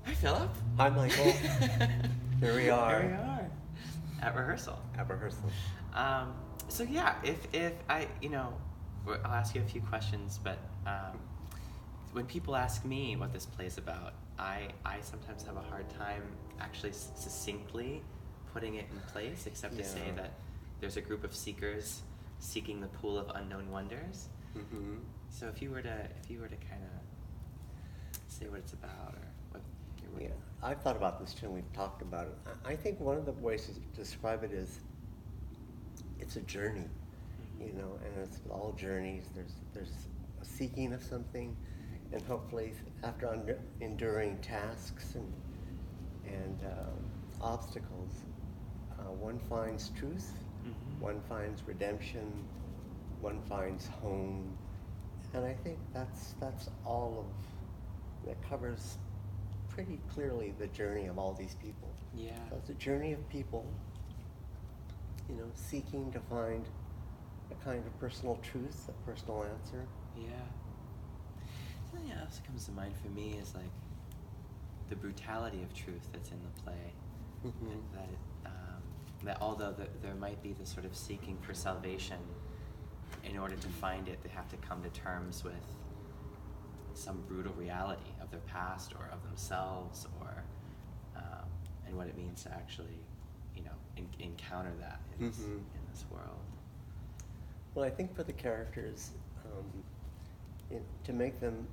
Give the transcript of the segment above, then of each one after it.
Hi, Philip. Hi, Michael. Here we are. Here we are at rehearsal. At rehearsal. Um, so yeah, if I, I'll ask you a few questions, but when people ask me what this play is about, I sometimes have a hard time actually succinctly putting it in place, except to say Yeah. that there's a group of seekers seeking the pool of unknown wonders. Mm-hmm. So if you were to kind of say what it's about, or what you're Yeah, working. I've thought about this too, and we've talked about it. I think one of the ways to describe it is it's a journey, Mhm. and it's all journeys. There's a seeking of something, and hopefully after enduring tasks and obstacles, one finds truth, Mhm. one finds redemption, one finds home, and I think that's all of that covers pretty clearly the journey of all these people. Yeah. So it's a journey of people, seeking to find a kind of personal truth, a personal answer. Yeah. Something else that comes to mind for me is like the brutality of truth that's in the play. Mm-hmm. That although there might be this sort of seeking for salvation, in order to find it, they have to come to terms with some brutal reality of their past or of themselves, or and what it means to actually, encounter that in Mm-hmm. in this world. Well, I think for the characters, to make them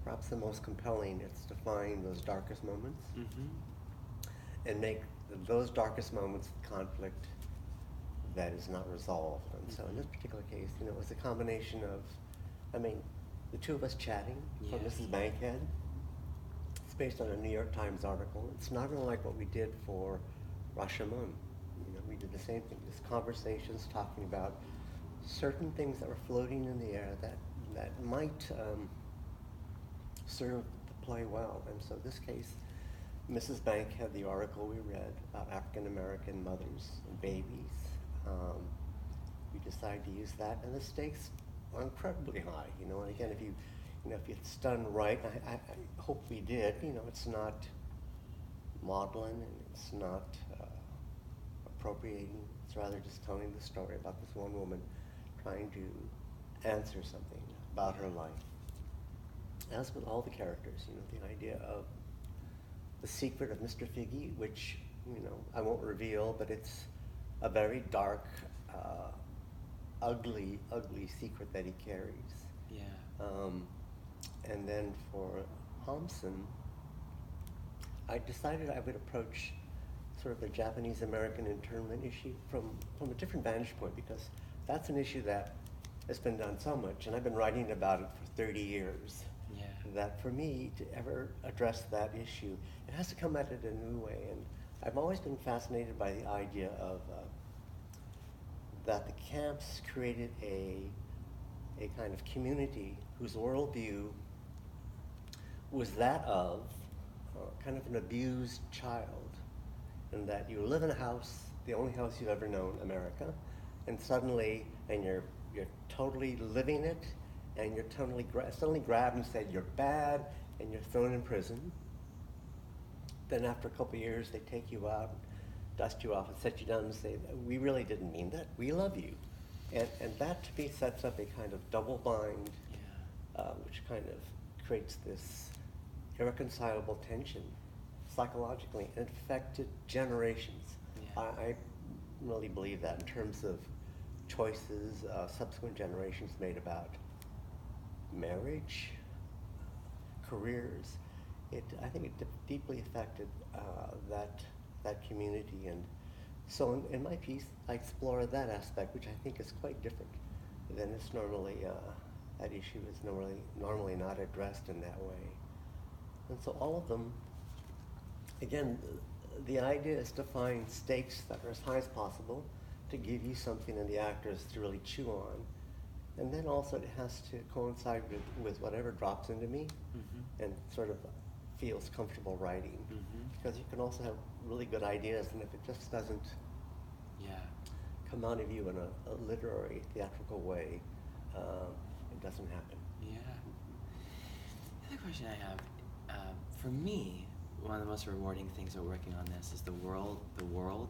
perhaps the most compelling, it's to find those darkest moments Mm-hmm. and make those darkest moments of conflict that is not resolved. And so in this particular case, it was a combination of, the two of us chatting for Yeah. Mrs. Bankhead. It's based on a New York Times article. It's not unlike what we did for Rashomon. We did the same thing, just conversations talking about certain things that were floating in the air that might serve the play well. And so this case, Mrs. Bankhead, the article we read about African American mothers and babies, we decided to use that, and the stakes are incredibly high. And again, if it's done right, I hope we did. It's not maudlin and it's not appropriating. It's rather just telling the story about this one woman trying to answer something about her life. As with all the characters, the idea of the secret of Mr. Figgy, which I won't reveal, but it's a very dark, ugly, ugly secret that he carries. Yeah. And then for Thompson, I decided I would approach sort of the Japanese American internment issue from a different vantage point, because that's an issue that has been done so much, and I've been writing about it for 30 years. Yeah. That for me to ever address that issue, it has to come at it in a new way. And I've always been fascinated by the idea of that the camps created a kind of community whose worldview was that of kind of an abused child, and that you live in a house, the only house you've ever known, America, and suddenly, and you're totally living it, and you're suddenly grabbed and said you're bad, and you're thrown in prison. Then after a couple of years, they take you out, dust you off, and set you down and say, we really didn't mean that. We love you. And that to me sets up a kind of double bind, Yeah. which kind of creates this irreconcilable tension psychologically, and it affected generations. Yeah. I really believe that in terms of choices subsequent generations made about marriage, careers. I think it deeply affected that community, and so in my piece, I explore that aspect, which I think is quite different than it's normally. That issue is normally not addressed in that way, and so all of them. Again, the idea is to find stakes that are as high as possible, to give you something in the actors to really chew on. And then also it has to coincide with whatever drops into me Mm-hmm. and sort of feels comfortable writing. Mm-hmm. Because you can also have really good ideas, and if it just doesn't Yeah. come out of you in a literary, theatrical way, it doesn't happen. Yeah. The other question I have for me, one of the most rewarding things of working on this is the world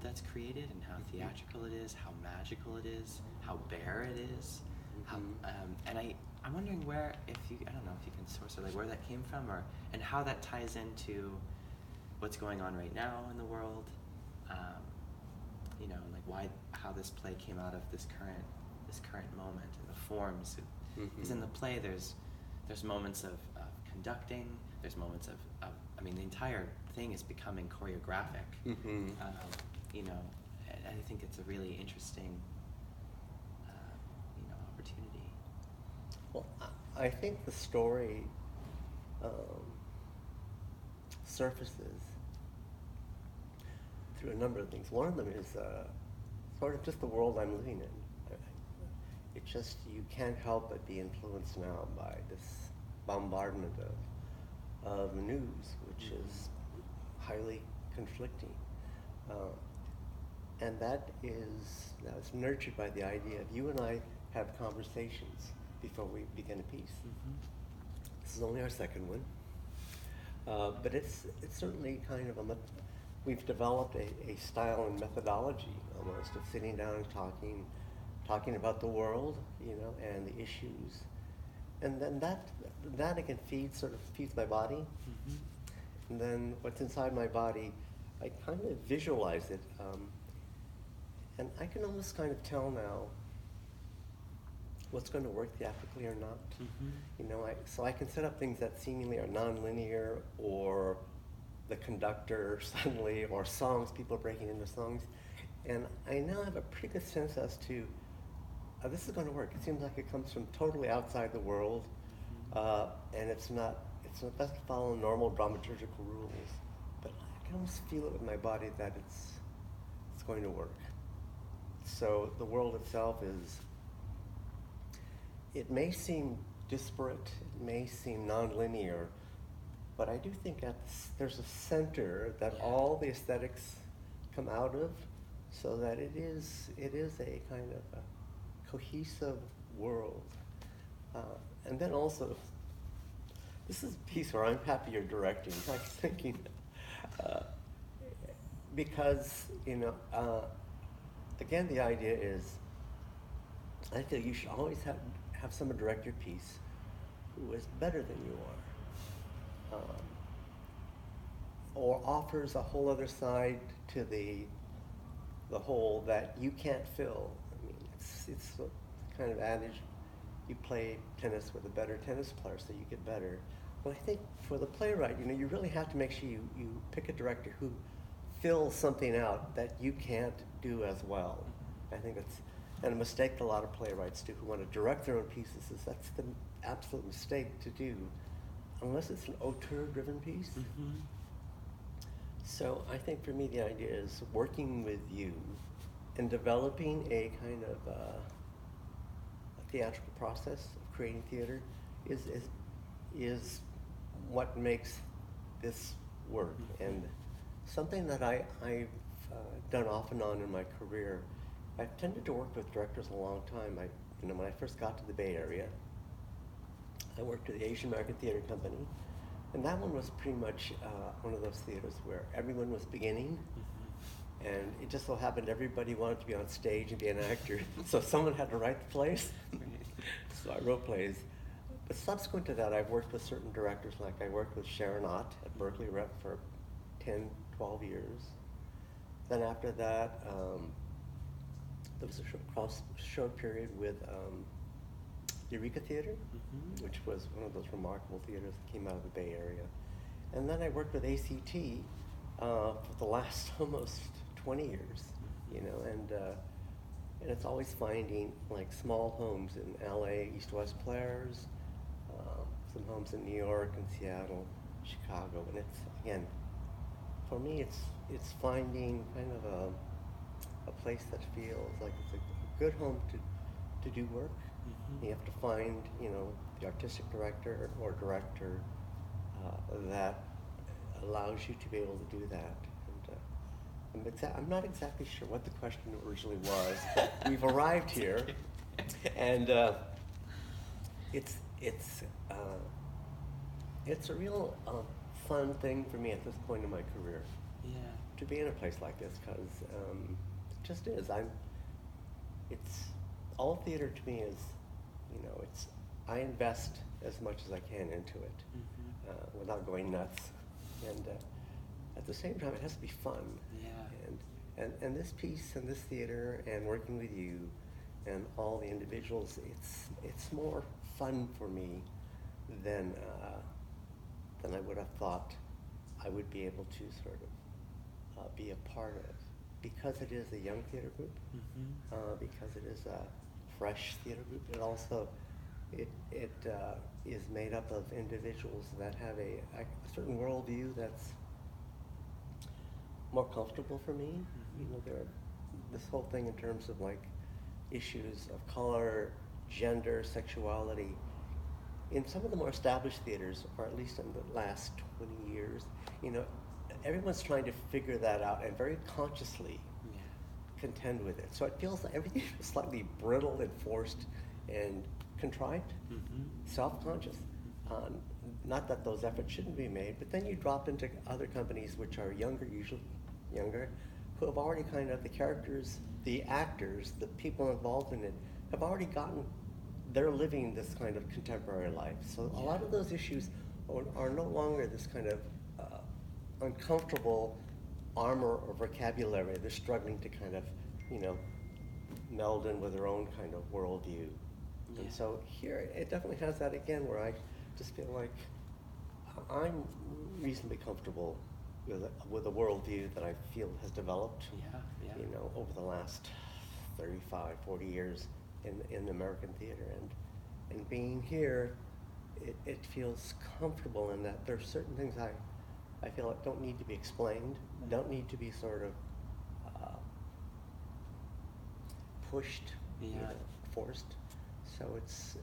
that's created, and how theatrical it is, how magical it is, how bare it is. How, and I'm wondering where, I don't know if you can source, or like where that came from, and how that ties into what's going on right now in the world. You know, and like how this play came out of this current moment, and the forms. Because in the play, there's moments of conducting. There's moments of I mean, the entire thing is becoming choreographic. You know, and I think it's a really interesting, you know, opportunity. Well, I think the story surfaces through a number of things. One of them is sort of just the world I'm living in. It's just, you can't help but be influenced now by this bombardment of news, which is highly conflicting. And that's nurtured by the idea of you and I have conversations before we begin a piece. This is only our second one. But it's certainly kind of we've developed a style and methodology almost of sitting down and talking about the world, you know, and the issues. And then that again feeds my body. And then what's inside my body, I kind of visualize it. And I can almost kind of tell now what's going to work theatrically or not. You know, so I can set up things that seemingly are non-linear, or the conductor suddenly, or songs, people breaking into songs. And I now have a pretty good sense as to, this is going to work. It seems like it comes from totally outside the world, and it doesn't follow normal dramaturgical rules. But I can almost feel it with my body that it's going to work. So the world itself it may seem disparate, it may seem non-linear, but I do think there's a center that all the aesthetics come out of, so that it is a kind of a cohesive world. And then also, this is a piece where I'm happy you're directing. I was thinking, because, you know, again, the idea is, I feel you should always have someone direct your piece who is better than you are, or offers a whole other side to the whole that you can't fill. I mean, it's a kind of adage, you play tennis with a better tennis player, so you get better. Well, I think for the playwright, you know, you really have to make sure you pick a director who fills something out that you can't do as well. I think it's a mistake that a lot of playwrights do, who want to direct their own pieces. That's the absolute mistake to do, unless it's an auteur-driven piece. So I think for me the idea is working with you and developing a kind of a theatrical process of creating theater is what makes this work. And something that I've done off and on in my career, I've tended to work with directors a long time. When I first got to the Bay Area, I worked at the Asian American Theater Company, and that one was pretty much one of those theaters where everyone was beginning, and it just so happened everybody wanted to be on stage and be an actor, so someone had to write the plays. So I wrote plays. But subsequent to that, I've worked with certain directors, like I worked with Sharon Ott at Berkeley Rep for 10, 12 years. Then after that, there was a short period with Eureka Theater, which was one of those remarkable theaters that came out of the Bay Area. And then I worked with ACT for the last almost 20 years, you know, and it's always finding like small homes in LA, East-West Players, some homes in New York and Seattle, Chicago, and it's, again, for me, it's finding kind of a place that feels like it's a good home to do work. You have to find, you know, the artistic director or director that allows you to be able to do that. And I'm not exactly sure what the question originally was, but we've arrived here, and it's a real fun thing for me at this point in my career Yeah. to be in a place like this, because it just is. It's all theater to me is, I invest as much as I can into it without going nuts, and at the same time it has to be fun. Yeah. And this piece and this theater and working with you and all the individuals, it's more fun for me than I would have thought I would be able to sort of be a part of, because it is a young theater group, because it is a fresh theater group. It also it is made up of individuals that have a certain worldview that's more comfortable for me. This whole thing in terms of like issues of color, gender, sexuality. In some of the more established theaters, or at least in the last 20 years, everyone's trying to figure that out and very consciously contend with it. So it feels like everything is slightly brittle and forced and contrived, self-conscious. Not that those efforts shouldn't be made, but then you drop into other companies which are younger, usually younger, who have already kind of, the characters, the actors, the people involved in it, have already they're living this kind of contemporary life. So a lot of those issues are no longer this kind of uncomfortable armor or vocabulary. They're struggling to kind of, meld in with their own kind of worldview. Yeah. And so here, it definitely has that again, where I just feel like I'm reasonably comfortable with a worldview that I feel has developed, over the last 35, 40 years in American theater. And being here, it feels comfortable in that there's certain things I feel like don't need to be explained, don't need to be sort of pushed, forced. So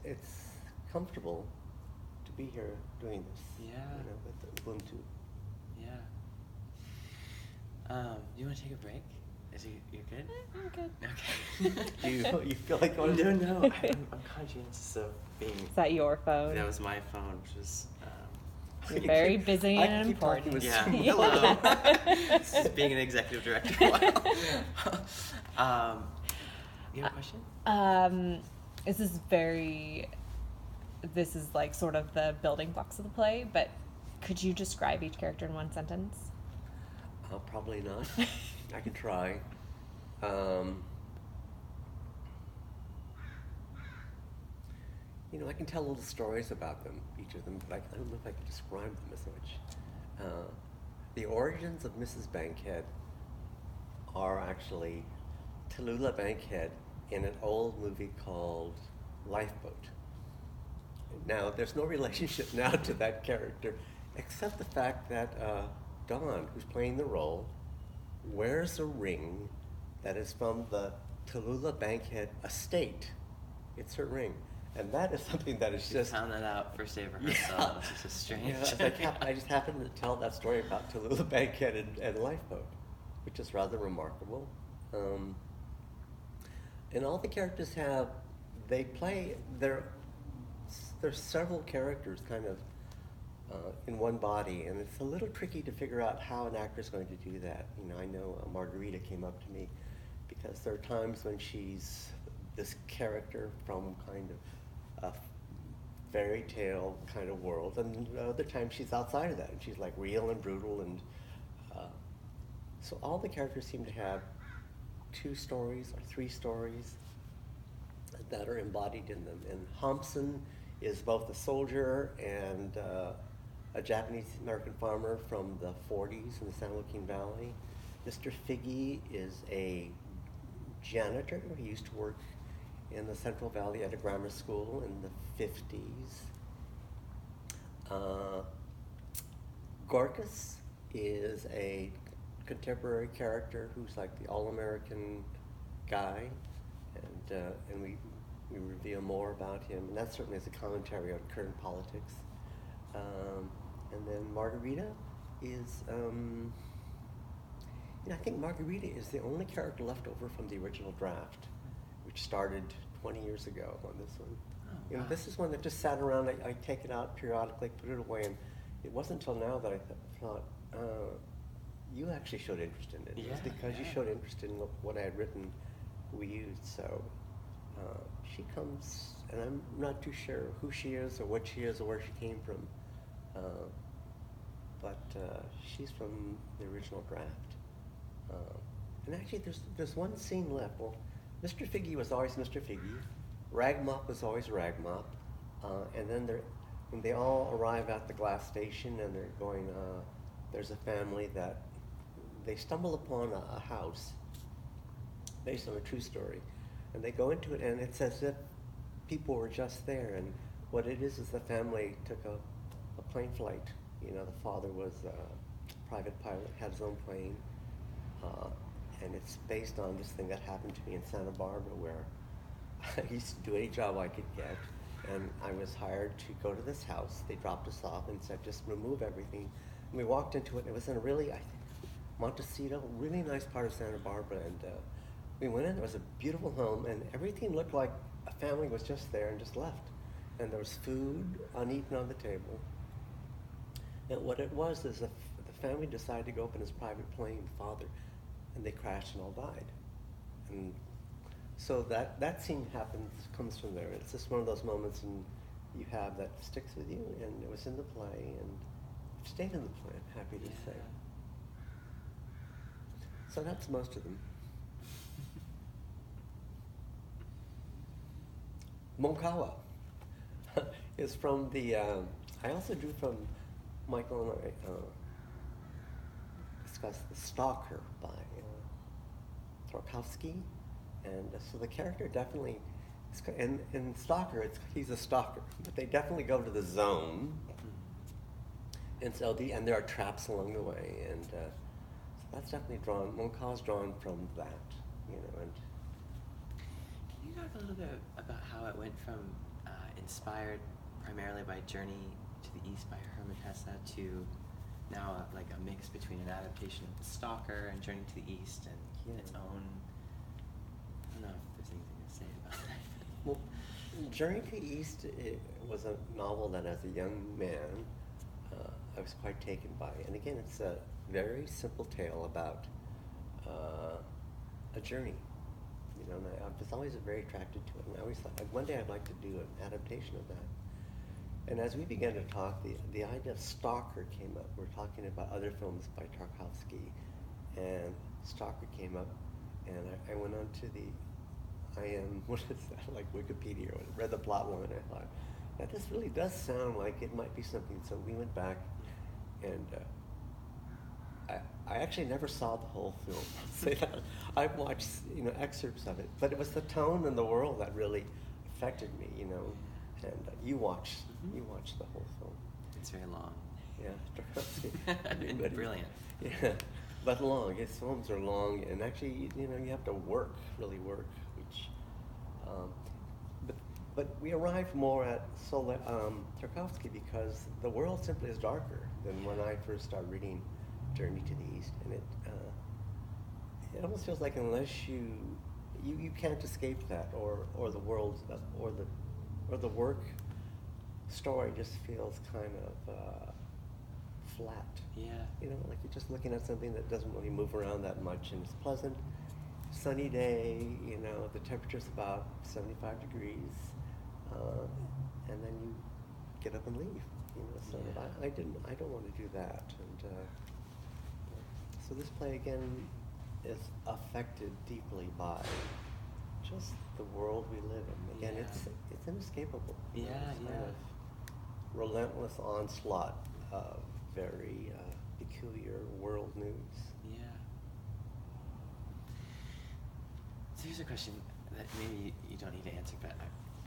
it's comfortable to be here doing this. With Ubuntu. Yeah. You want to take a break? You're good? I'm good. Okay. Do you feel like going? No. I'm conscientious of being. Is that your phone? That was my phone, which was. You're very busy and important. Yeah. Hello. This is being an executive director. Wow. You have a question? This is like sort of the building blocks of the play, but could you describe each character in one sentence? Probably not. I can try. I can tell little stories about them, each of them, but I don't know if I can describe them as much. The origins of Mrs. Bankhead are actually Tallulah Bankhead in an old movie called Lifeboat. Now, there's no relationship now to that character, except the fact that Dawn, who's playing the role, wears a ring that is from the Tallulah Bankhead estate. It's her ring. And that is something that is just... found that out first day of rehearsal. It's just strange. I just happened to tell that story about Tallulah Bankhead and Lifeboat, which is rather remarkable. And all the characters there's several characters kind of in one body, and it's a little tricky to figure out how an actor is going to do that. I know Margarita came up to me because there are times when she's this character from kind of a fairy tale kind of world, and other times she's outside of that, and she's like real and brutal, and so all the characters seem to have 2 stories or 3 stories that are embodied in them. And Thompson is both a soldier and a Japanese-American farmer from the 40s in the San Joaquin Valley. Mr. Figgy is a janitor. He used to work in the Central Valley at a grammar school in the 50s. Gorkas is a contemporary character who's like the all-American guy, and we reveal more about him, and that certainly is a commentary on current politics. And then Margarita is, I think Margarita is the only character left over from the original draft, which started 20 years ago on this one. Oh, wow. This is one that just sat around. I take it out periodically, put it away, it wasn't until now that I thought, you actually showed interest in it. It was Yeah, because you yeah. showed interest in what I had written, we used. So she comes, and I'm not too sure who she is or what she is or where she came from. But she's from the original draft. And actually, there's one scene left. Well, Mr. Figgy was always Mr. Figgy. Ragmop was always Ragmop. And then when they all arrive at the glass station and they're going, there's a family that they stumble upon a house based on a true story. And they go into it, and it's as if people were just there. And what it is the family took a plane flight. You know, the father was a private pilot, had his own plane. And it's based on this thing that happened to me in Santa Barbara, where I used to do any job I could get. And I was hired to go to this house. They dropped us off and said, just remove everything. And we walked into it, and it was in a really, I think, Montecito, really nice part of Santa Barbara. And we went in, it was a beautiful home, and everything looked like a family was just there and just left. And there was food uneaten on the table. And what it was is the family decided to go up in his private plane, father, and they crashed and all died. And so that scene comes from there. It's just one of those moments and you have that sticks with you, and it was in the play, and it stayed in the play, I'm happy to say. So that's most of them. Monkawa is from the, I also drew from Michael and I discussed The Stalker by Tarkovsky. And so the character definitely, in Stalker, he's a stalker, but they definitely go to the zone. And so and there are traps along the way, and so that's definitely drawn, Monkawa's drawn from that, you know. And can you talk a little bit about how it went from inspired primarily by Journey to the East by Herman Hesse to now like a mix between an adaptation of The Stalker and Journey to the East and its own, I don't know if there's anything to say about that. Well, Journey to the East, it was a novel that as a young man, I was quite taken by. And again, it's a very simple tale about a journey. You know, and I was always very attracted to it. And I always thought, like, one day I'd like to do an adaptation of that. And as we began to talk, the idea of Stalker came up. We're talking about other films by Tarkovsky, and Stalker came up, and I went on to what is that, like Wikipedia, or read the plot line, and I thought, that this really does sound like it might be something. So we went back, and I actually never saw the whole film. I'll say that. I watched, excerpts of it, but it was the tone and the world that really affected me, And you watched the whole film. It's very long. Yeah, Brilliant. Yeah, but long. His films are long, and actually, you have to really work, which. But we arrived more at Tarkovsky because the world simply is darker than when I first started reading Journey to the East, and it almost feels like unless you can't escape that, or the world, or the work story just feels kind of flat. Yeah. Like you're just looking at something that doesn't really move around that much, and it's pleasant, sunny day. The temperature's about 75 degrees, and then you get up and leave. So Yeah. I don't want to do that, and so this play again is affected deeply by just the world we live in. Again, Yeah. it's inescapable. Yeah, It's kind yeah. of relentless onslaught of very peculiar world news. Yeah. So here's a question that maybe you don't need to answer, but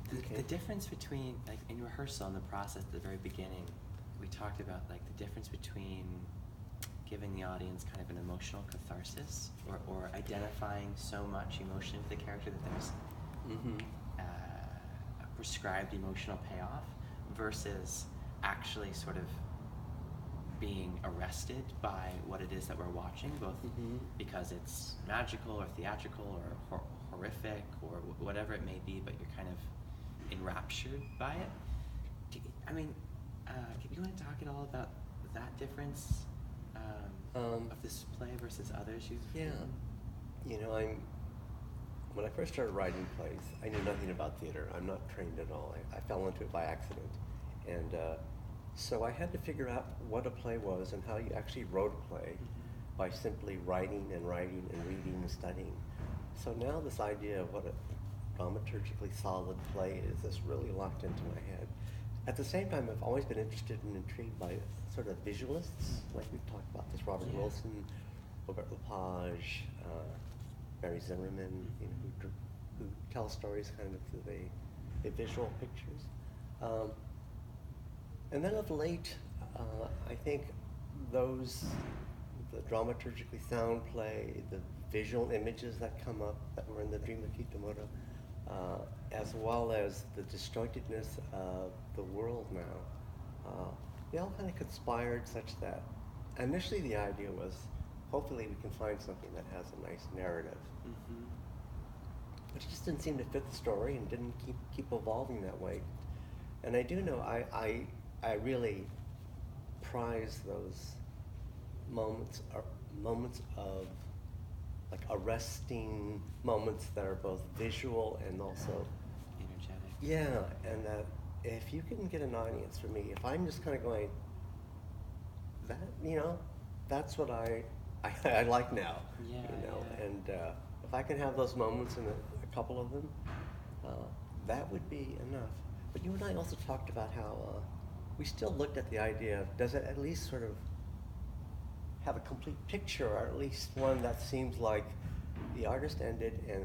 the difference between, like, in rehearsal, in the process at the very beginning, we talked about, like, the difference between giving the audience kind of an emotional catharsis, or identifying so much emotion to the character that there's a prescribed emotional payoff, versus actually sort of being arrested by what it is that we're watching, both because it's magical or theatrical or horrific or whatever it may be, but you're kind of enraptured by it. You want to talk at all about that difference of this play versus others you've Yeah. written? You know, when I first started writing plays, I knew nothing about theater. I'm not trained at all. I fell into it by accident. And so I had to figure out what a play was and how you actually wrote a play by simply writing and reading and studying. So now this idea of what a dramaturgically solid play is really locked into my head. At the same time, I've always been interested and intrigued by sort of visualists, like we've talked about this, Robert Yeah. Wilson, Robert Lepage, Barry Zimmerman, you know, who tell stories kind of through the visual pictures. And then of late, I think the dramaturgically sound play, the visual images that come up that were in the Dream of Kitamoto, as well as the disjointedness of the world now, they all kind of conspired such that initially the idea was, hopefully we can find something that has a nice narrative. Mm-hmm. But it just didn't seem to fit the story and didn't keep evolving that way. And I do know I really prize those moments of like arresting moments that are both visual and also Energetic. yeah, and that if you can get an audience, for me, if I'm just kind of going, that, you know, that's what I like now, Yeah, you know, yeah. and if I can have those moments, and a couple of them, that would be enough. But you and I also talked about how we still looked at the idea of, does it at least sort of have a complete picture, or at least one that seems like the artist ended and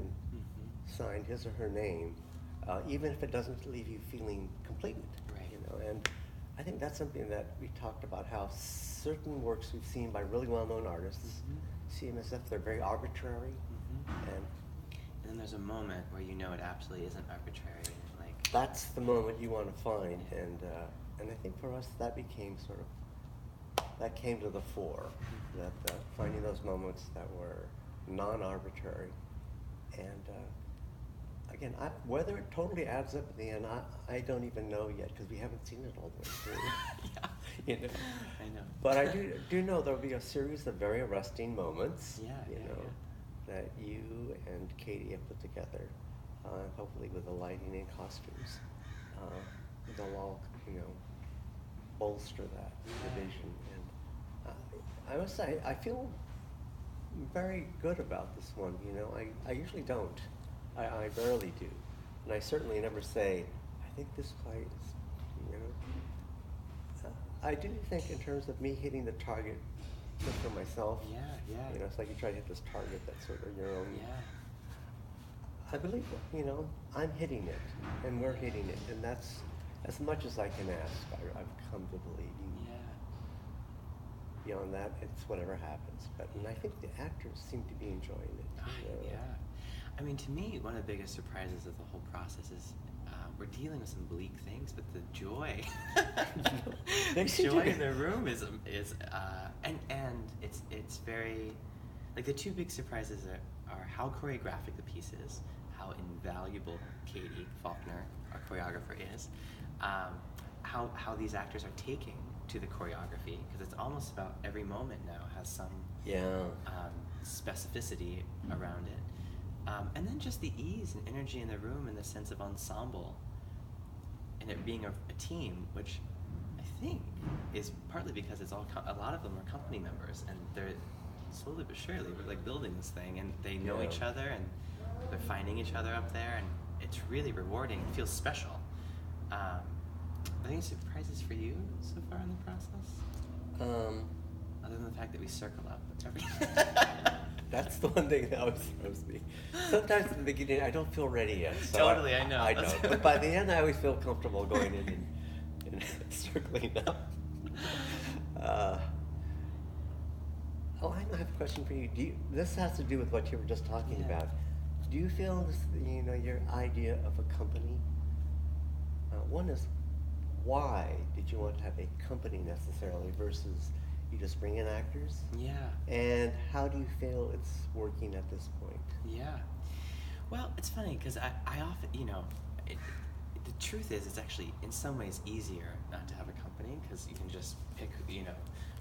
signed his or her name, even if it doesn't leave you feeling completed. Right. You know, and I think that's something that we talked about, how certain works we've seen by really well-known artists seem as if they're very arbitrary, and then there's a moment where you know it absolutely isn't arbitrary. Like that's the moment you want to find, and I think for us that became sort of, that came to the fore, that finding those moments that were non-arbitrary, and again, whether it totally adds up at the end, I don't even know yet, because we haven't seen it all the way through. yeah. You know? I know. But I do know there'll be a series of very arresting moments, Yeah, you yeah, know, that you and Katie have put together, hopefully with the lighting and costumes. They'll all, you know, bolster that division. And I must say, I feel very good about this one. You know, I usually don't. I rarely do. And I certainly never say, I think this play is, you know. I do think in terms of me hitting the target just for myself. Yeah, yeah. You know, it's like you try to hit this target that's sort of your own. Yeah. I believe, you know, I'm hitting it, and we're hitting it, and that's as much as I can ask. I've come to believe. Yeah. Beyond that, it's whatever happens. And I think the actors seem to be enjoying it. You know? Yeah. I mean, to me, one of the biggest surprises of the whole process is we're dealing with some bleak things, but the joy, They the seem to joy be- in the room is and it's very, like, the two big surprises are how choreographic the piece is, how invaluable Katie Faulkner, our choreographer, is, how these actors are taking to the choreography, because it's almost about every moment now has some specificity around it. And then just the ease and energy in the room and the sense of ensemble and it being a team, which I think is partly because it's all a lot of them are company members, and they're slowly but surely we're like building this thing, and they know Yeah. each other, and they're finding each other up there, and it's really rewarding. It feels special. Are there any surprises for you so far in the process? Other than the fact that we circle up everything. That's the one thing that always throws me. Sometimes at the beginning, I don't feel ready yet. So Totally, I know. I know. But by the end, I always feel comfortable going in and circling up. I have a question for you. This has to do with what you were just talking Yeah. about. Do you feel this, you know, your idea of a company? One is, why did you want to have a company necessarily versus you just bring in actors? Yeah. And how do you feel it's working at this point? Yeah. Well, it's funny because I often, you know, the truth is it's actually in some ways easier not to have a company because you can just pick, you know,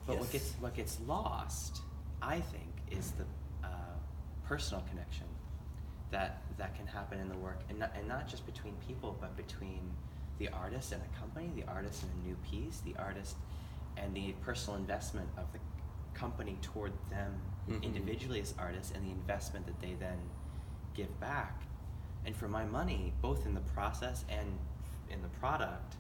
But Yes. what gets lost, I think, is the personal connection that can happen in the work, and not just between people, but between the artist and a company, the artist and a new piece, the artist and the personal investment of the company toward them individually as artists, and the investment that they then give back. And for my money, both in the process and in the product,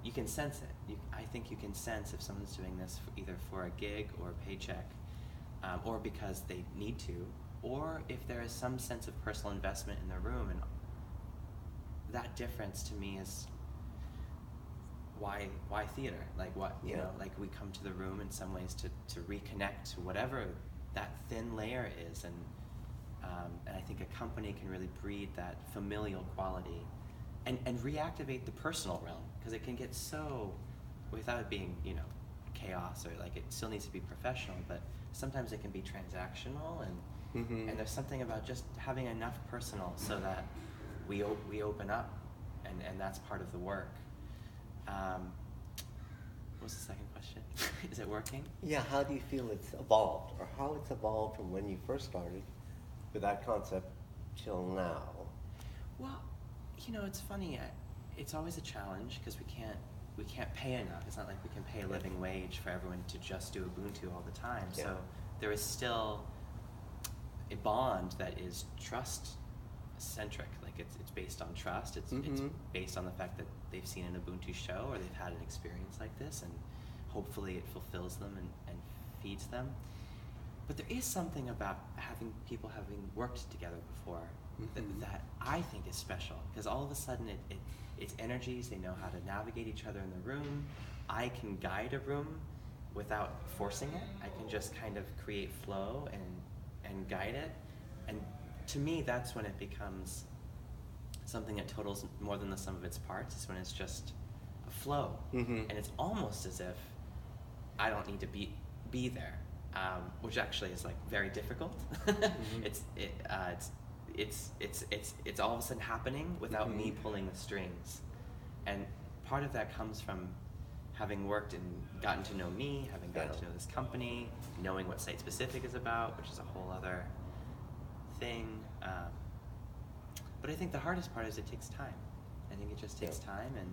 you can sense it. I think you can sense if someone's doing this either for a gig or a paycheck, or because they need to, or if there is some sense of personal investment in the room. And that difference to me is why theater? Like what, you know, like we come to the room in some ways to reconnect to whatever that thin layer is, and I think a company can really breed that familial quality and reactivate the personal realm, because it can get so, without it being, you know, chaos, or like it still needs to be professional, but sometimes it can be transactional, and there's something about just having enough personal so that we open up, and that's part of the work. What was the second question? Is it working? Yeah, how do you feel it's evolved, or how it's evolved from when you first started with that concept till now? Well, you know, it's funny. It's always a challenge because we can't pay enough. It's not like we can pay a living wage for everyone to just do Ubuntu all the time. Yeah. So there is still a bond that is trust-centric. Like it's based on trust. It's based on the fact that they've seen an Ubuntu show, or they've had an experience like this, and hopefully it fulfills them and feeds them. But there is something about having worked together before that I think is special, because all of a sudden it's energies. They know how to navigate each other in the room. I can guide a room without forcing it. I can just kind of create flow and guide it. And to me, that's when it becomes something that totals more than the sum of its parts. It's when it's just a flow. And it's almost as if I don't need to be there, which actually is like very difficult. It's all of a sudden happening without me pulling the strings. And part of that comes from having worked and gotten to know me, having gotten to know this company, knowing what Site Specific is about, which is a whole other thing. But I think the hardest part is it takes time. I think it just takes time, and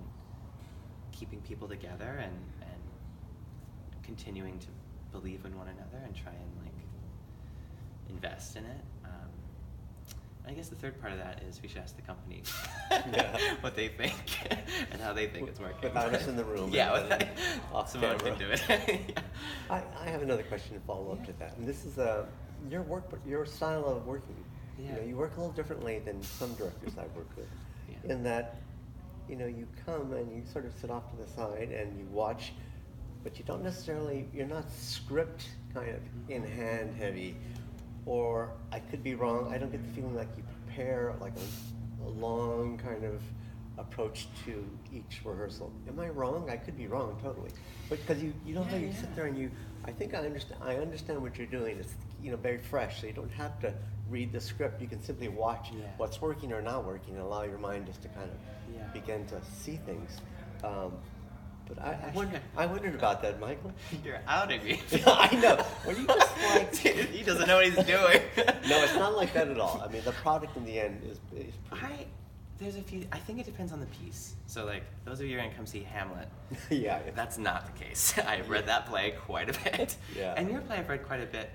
keeping people together, and continuing to believe in one another and try and like invest in it. I guess the third part of that is we should ask the company what they think and how they think it's working. Without us in the room. Yeah, off someone camera. can do it. I have another question to follow up to that. And this is your style of working. Yeah. You know, you work a little differently than some directors I've worked with. Yeah. In that, you know, you come and you sort of sit off to the side and you watch, but you don't necessarily, you're not script kind of in hand heavy. Or I could be wrong, I don't get the feeling like you prepare like a long kind of approach to each rehearsal. Am I wrong? I could be wrong totally. But because you know how you sit there and I think I understand what you're doing. It's, you know, very fresh, so you don't have to read the script. You can simply watch what's working or not working, and allow your mind just to kind of begin to see things. But I wondered about that, Michael. You're outing me. I know. Well, you just like he doesn't know what he's doing. No, it's not like that at all. I mean, the product in the end is pretty. There's a few. I think it depends on the piece. So, like, those of you who are gonna come see Hamlet, yeah. That's not the case. I've read that play quite a bit. Yeah. And your play I've read quite a bit.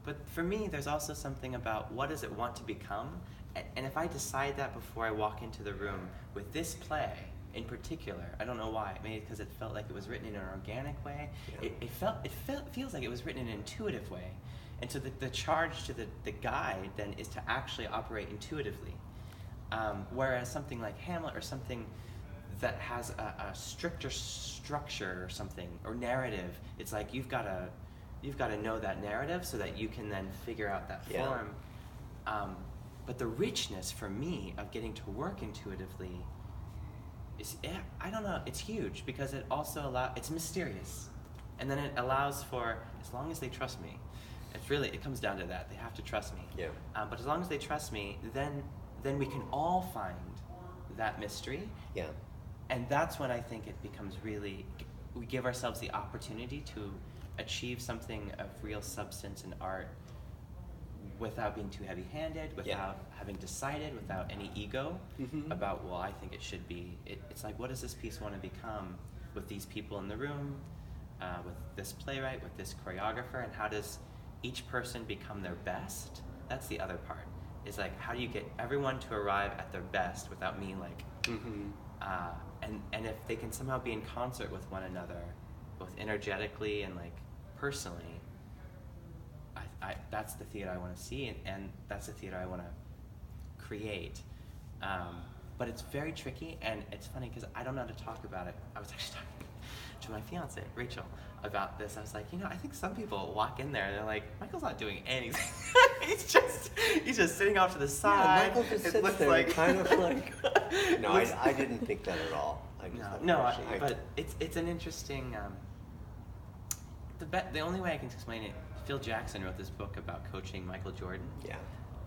But for me, there's also something about what does it want to become, and if I decide that before I walk into the room with this play in particular, I don't know why. Maybe because it felt like it was written in an organic way. Yeah. It feels like it was written in an intuitive way. And so the charge to the guide then is to actually operate intuitively. Whereas something like Hamlet, or something that has a stricter structure or something, or narrative, it's like you've got to know that narrative so that you can then figure out that form. But the richness for me of getting to work intuitively is, I don't know, it's huge, because it also it's mysterious. And then it allows for, as long as they trust me, it comes down to that. They have to trust me. Yeah. But as long as they trust me, then we can all find that mystery. Yeah. And that's when I think it becomes really we give ourselves the opportunity to achieve something of real substance in art without being too heavy-handed, without having decided, without any ego about, well, I think it should be. It's like, what does this piece want to become with these people in the room, with this playwright, with this choreographer, and how does each person become their best? That's the other part. Is like, how do you get everyone to arrive at their best without me, like, and if they can somehow be in concert with one another, both energetically and like personally, that's the theater I want to see, and that's the theater I want to create. But it's very tricky, and it's funny because I don't know how to talk about it. I was actually talking to my fiance, Rachel, about this. I was like, I think some people walk in there and they're like, Michael's not doing anything. he's just sitting off to the side. Michael just sits there like, kind of like. No, I didn't think that at all. But it's an interesting. The only way I can explain it, Phil Jackson wrote this book about coaching Michael Jordan. Yeah.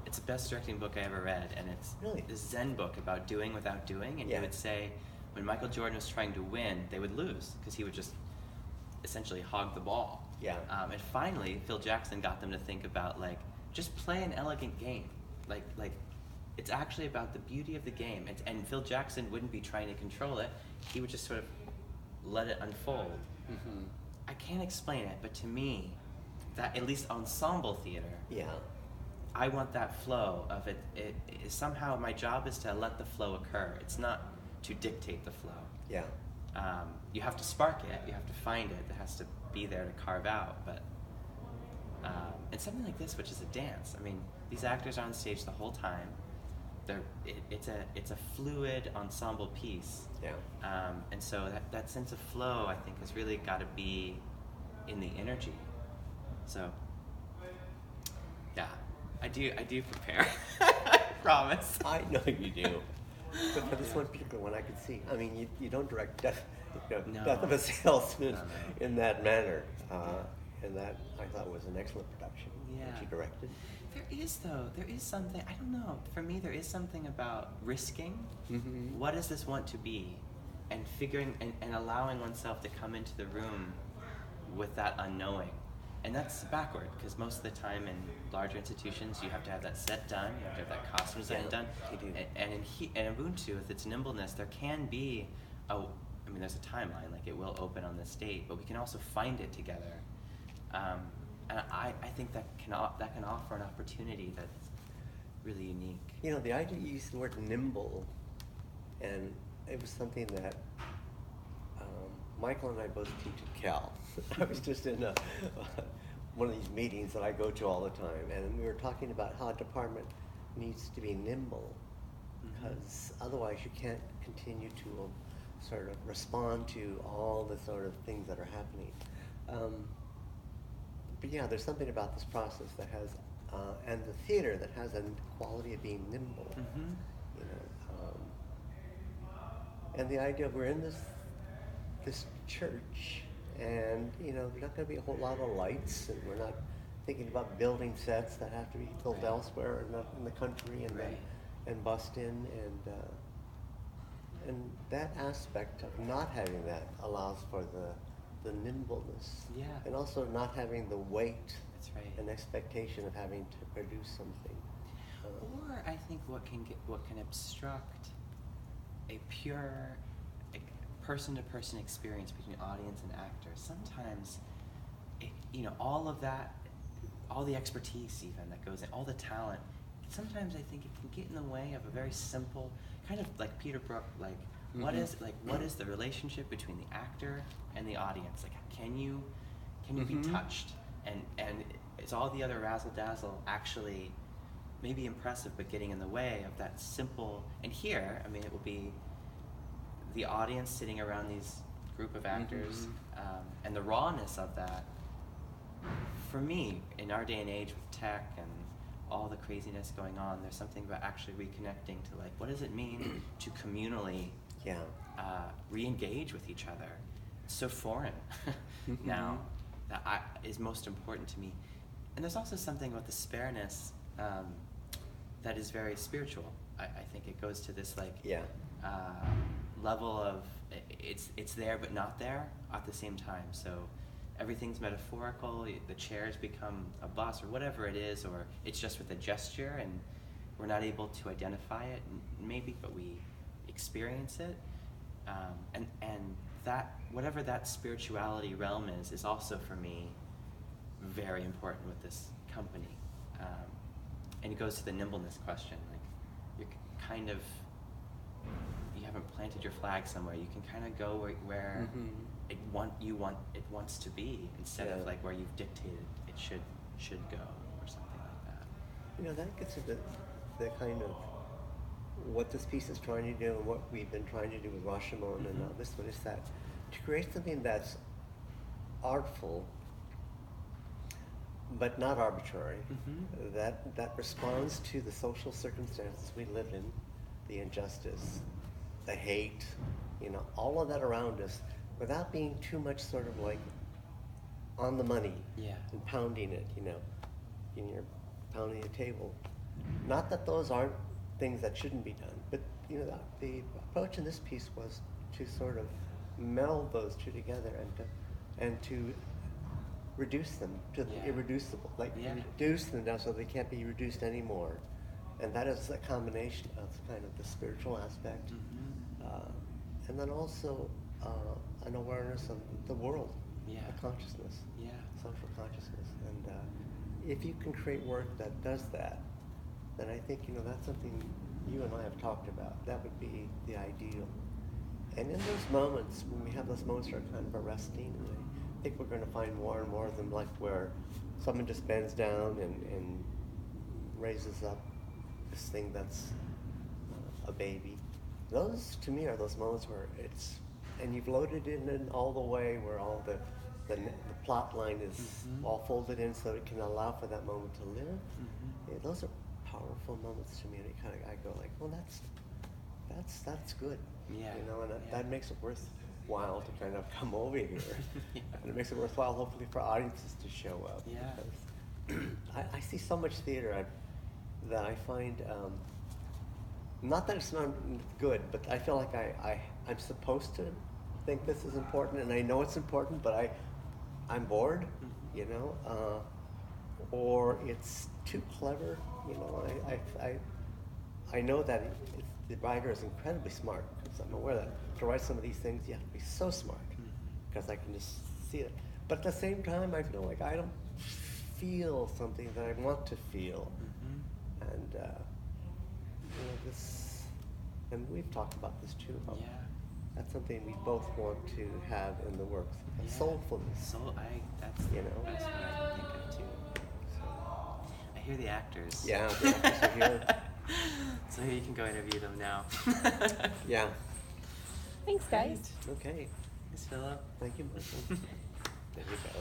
It's the best directing book I ever read, and it's really a Zen book about doing without doing. And he would say, when Michael Jordan was trying to win, they would lose because he would just essentially hog the ball. Yeah. And finally, Phil Jackson got them to think about, like, just play an elegant game. Like it's actually about the beauty of the game. And Phil Jackson wouldn't be trying to control it. He would just sort of let it unfold. I can't explain it, but to me, that at least ensemble theater, I want that flow of it. Somehow my job is to let the flow occur. It's not to dictate the flow. Yeah. You have to spark it. You have to find it. It has to be there to carve out. But and something like this, which is a dance. I mean, these actors are on stage the whole time. It's a fluid ensemble piece. Yeah. And so that sense of flow, I think, has really got to be in the energy. So, yeah, I do prepare. I promise. I know you do. But for this one particular one, I could see. I mean, you don't direct death of a salesman in that manner. And that, I thought, was an excellent production that you directed. There is something, I don't know, for me there is something about risking. What does this want to be? And figuring, and allowing oneself to come into the room with that unknowing. And that's backward, because most of the time in larger institutions, you have to have that set done, you have to have that costume design done. And in Ubuntu, with its nimbleness, there can be there's a timeline, like it will open on this date, but we can also find it together. And I think that can offer an opportunity that's really unique. The idea, you used the word nimble, and it was something that Michael and I both teach at Cal. I was just in one of these meetings that I go to all the time, and we were talking about how a department needs to be nimble, because otherwise you can't continue to sort of respond to all the sort of things that are happening. But yeah, there's something about this process that has, and the theater that has a quality of being nimble. And the idea of we're in this church, and there's not going to be a whole lot of lights, and we're not thinking about building sets that have to be built elsewhere, not in the country, and bust in, and that aspect of not having that allows for the nimbleness, and also not having the weight and expectation of having to produce something. Or I think what can obstruct a pure person-to-person experience between audience and actor. Sometimes, all of that, all the expertise even that goes in, all the talent. Sometimes I think it can get in the way of a very simple, kind of like Peter Brook, like. What is the relationship between the actor and the audience? Like, can you be touched? And is all the other razzle dazzle actually maybe impressive, but getting in the way of that simple? And here, it will be the audience sitting around these group of actors, and the rawness of that. For me, in our day and age with tech and all the craziness going on, there's something about actually reconnecting to, like, what does it mean to communally re-engage with each other? It's so foreign now that is most important to me. And there's also something about the spareness that is very spiritual. I think it goes to this, like, level of it's there but not there at the same time. So everything's metaphorical. The chairs become a bus or whatever it is, or it's just with a gesture, and we're not able to identify it, maybe, but we experience it. And that, whatever that spirituality realm is also for me very important with this company. And it goes to the nimbleness question. Like, you're kind of, you haven't planted your flag somewhere. You can kind of go where it wants to be, instead of like where you've dictated it should go, or something like that. You know, that gets into the kind of what this piece is trying to do, and what we've been trying to do with Rashomon and this one, is that to create something that's artful but not arbitrary, that responds to the social circumstances we live in, the injustice, the hate, you know, all of that around us, without being too much sort of like on the money and pounding it, you know, you're pounding the table. Not that those aren't things that shouldn't be done, but you know, the approach in this piece was to sort of meld those two together and to reduce them to the irreducible, like reduce them down so they can't be reduced anymore. And that is a combination of kind of the spiritual aspect, and then also an awareness of the world, a consciousness, social consciousness. And if you can create work that does that, then I think, you know, that's something you and I have talked about. That would be the ideal. And in those moments, when we have those moments that are kind of arresting, and I think we're going to find more and more of them, like where someone just bends down and raises up this thing that's a baby. Those, to me, are those moments where it's, and you've loaded it in all the way where all the plot line is all folded in so it can allow for that moment to live. Yeah, those are powerful moments to me, and I go like, well, that's good. You know, and that makes it worthwhile to kind of come over here. And it makes it worthwhile, hopefully, for audiences to show up. Because I see so much theater that I find, not that it's not good, but I feel like I'm supposed to think this is important, and I know it's important, but I'm bored, you know, or it's too clever, you know. I know that the writer is incredibly smart, because I'm aware that to write some of these things you have to be so smart, because I can just see it. But at the same time, I feel like I don't feel something that I want to feel, and you know, this, and we've talked about this too. That's something we both want to have in the works. Soulfulness. That's what I think of too. So, I hear the actors. Yeah, the actors are here. So you can go interview them now. Yeah. Thanks, guys. Okay. Thanks, Philip. Thank you, Michael. There you go.